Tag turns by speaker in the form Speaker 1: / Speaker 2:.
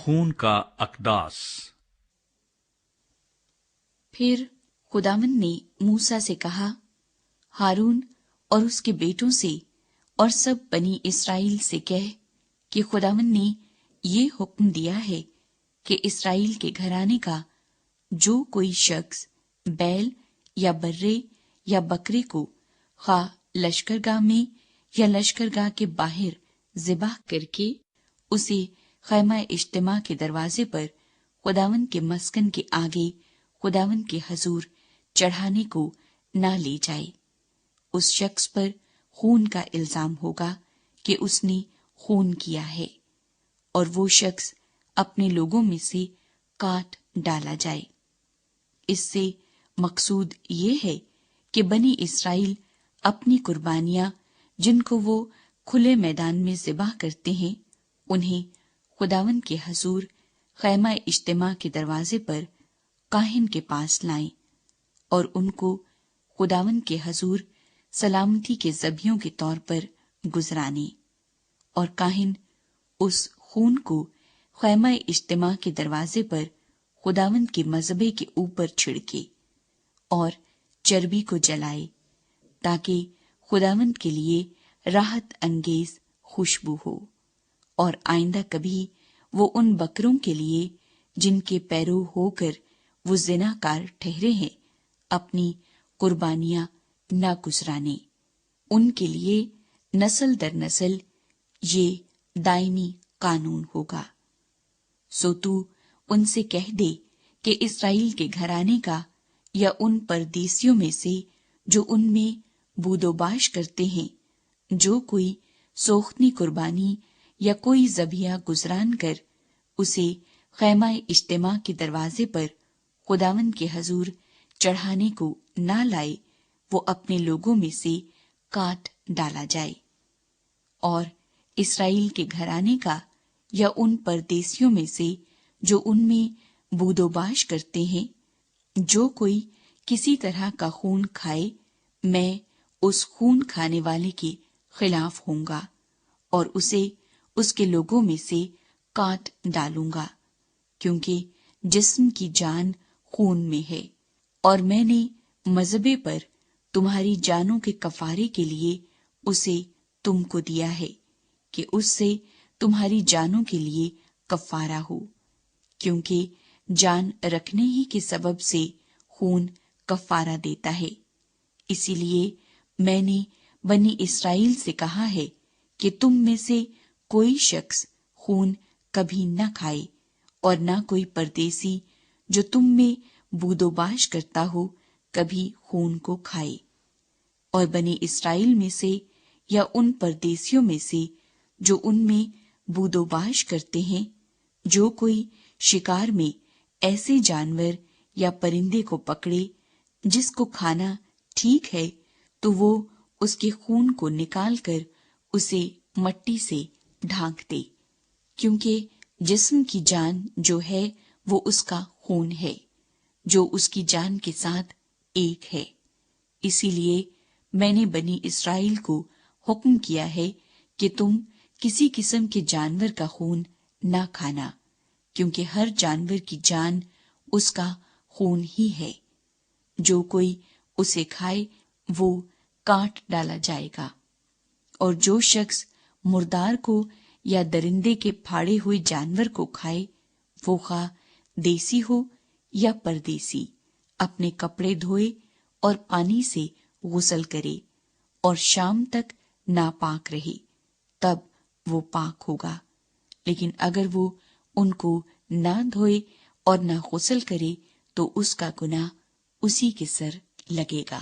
Speaker 1: خون کا اقداس۔
Speaker 2: پھر خداوند نے موسیٰ سے کہا، ہارون اور اس کے بیٹوں سے اور سب بنی اسرائیل سے کہہ کہ خداوند نے یہ حکم دیا ہے کہ اسرائیل کے گھرانے کا جو کوئی شخص بیل یا برے یا بکرے کو خواہ لشکرگاہ میں یا لشکرگاہ کے باہر ذبح کر کے اسے خیمہ اجتماع کے دروازے پر خداوند کے مسکن کے آگے خداوند کے حضور چڑھانے کو نہ لے جائے، اس شخص پر خون کا الزام ہوگا کہ اس نے خون کیا ہے، اور وہ شخص اپنے لوگوں میں سے کاٹ ڈالا جائے۔ اس سے مقصود یہ ہے کہ بنی اسرائیل اپنی قربانیاں جن کو وہ کھلے میدان میں ذبح کرتے ہیں انہیں خداوند کے حضور خیمہ اجتماع کے دروازے پر کاہن کے پاس لائیں اور ان کو خداوند کے حضور سلامتی کے ذبیحوں کے طور پر گزرانے، اور کاہن اس خون کو خیمہ اجتماع کے دروازے پر خداوند کے مذبح کے اوپر چھڑکے اور چربی کو جلائے تاکہ خداوند کے لیے راحت انگیز خوشبو ہو، اور آئندہ کبھی وہ ان بکروں کے لیے جن کے پیرو ہو کر وہ زنا کار ٹھہرے ہیں اپنی قربانیاں نہ گزرانے۔ ان کے لیے نسل در نسل یہ دائمی قانون ہوگا۔ سو تو ان سے کہہ دے کہ اسرائیل کے گھرانے کا یا ان پردیسیوں میں سے جو ان میں بود و باش کرتے ہیں جو کوئی سوختنی قربانی یا کوئی ذبیحہ گزران کر اسے خیمہ اجتماع کے دروازے پر خداوند کے حضور چڑھانے کو نہ لائے، وہ اپنے لوگوں میں سے کاٹ ڈالا جائے۔ اور اسرائیل کے گھرانے کا یا ان پردیسیوں میں سے جو ان میں بود و باش کرتے ہیں جو کوئی کسی طرح کا خون کھائے، میں اس خون کھانے والے کے خلاف ہوں گا اور اسے اس کے لوگوں میں سے کاٹ ڈالوں گا، کیونکہ جسم کی جان خون میں ہے، اور میں نے مذبح پر تمہاری جانوں کے کفارے کے لیے اسے تم کو دیا ہے کہ اس سے تمہاری جانوں کے لیے کفارہ ہو، کیونکہ جان رکھنے ہی کے سبب سے خون کفارہ دیتا ہے۔ اسی لیے میں نے بنی اسرائیل سے کہا ہے کہ تم میں سے کوئی شخص خون کبھی نہ کھائے، اور نہ کوئی پردیسی جو تم میں بود و باش کرتا ہو کبھی خون کو کھائے۔ اور بنی اسرائیل میں سے یا ان پردیسیوں میں سے جو ان میں بود و باش کرتے ہیں جو کوئی شکار میں ایسے جانور یا پرندے کو پکڑے جس کو کھانا ٹھیک ہے، تو وہ اس کے خون کو نکال کر اسے مٹی سے ڈھانک دے، کیونکہ جسم کی جان جو ہے وہ اس کا خون ہے جو اس کی جان کے ساتھ ایک ہے۔ اسی لیے میں نے بنی اسرائیل کو حکم کیا ہے کہ تم کسی قسم کے جانور کا خون نہ کھانا، کیونکہ ہر جانور کی جان اس کا خون ہی ہے، جو کوئی اسے کھائے وہ کاٹ ڈالا جائے گا۔ اور جو شخص مردار کو یا درندے کے پھاڑے ہوئے جانور کو کھائے، وہ خواہ دیسی ہو یا پردیسی، اپنے کپڑے دھوئے اور پانی سے غسل کرے اور شام تک ناپاک رہے، تب وہ پاک ہوگا۔ لیکن اگر وہ ان کو نہ دھوئے اور نہ غسل کرے تو اس کا گناہ اسی کے سر لگے گا۔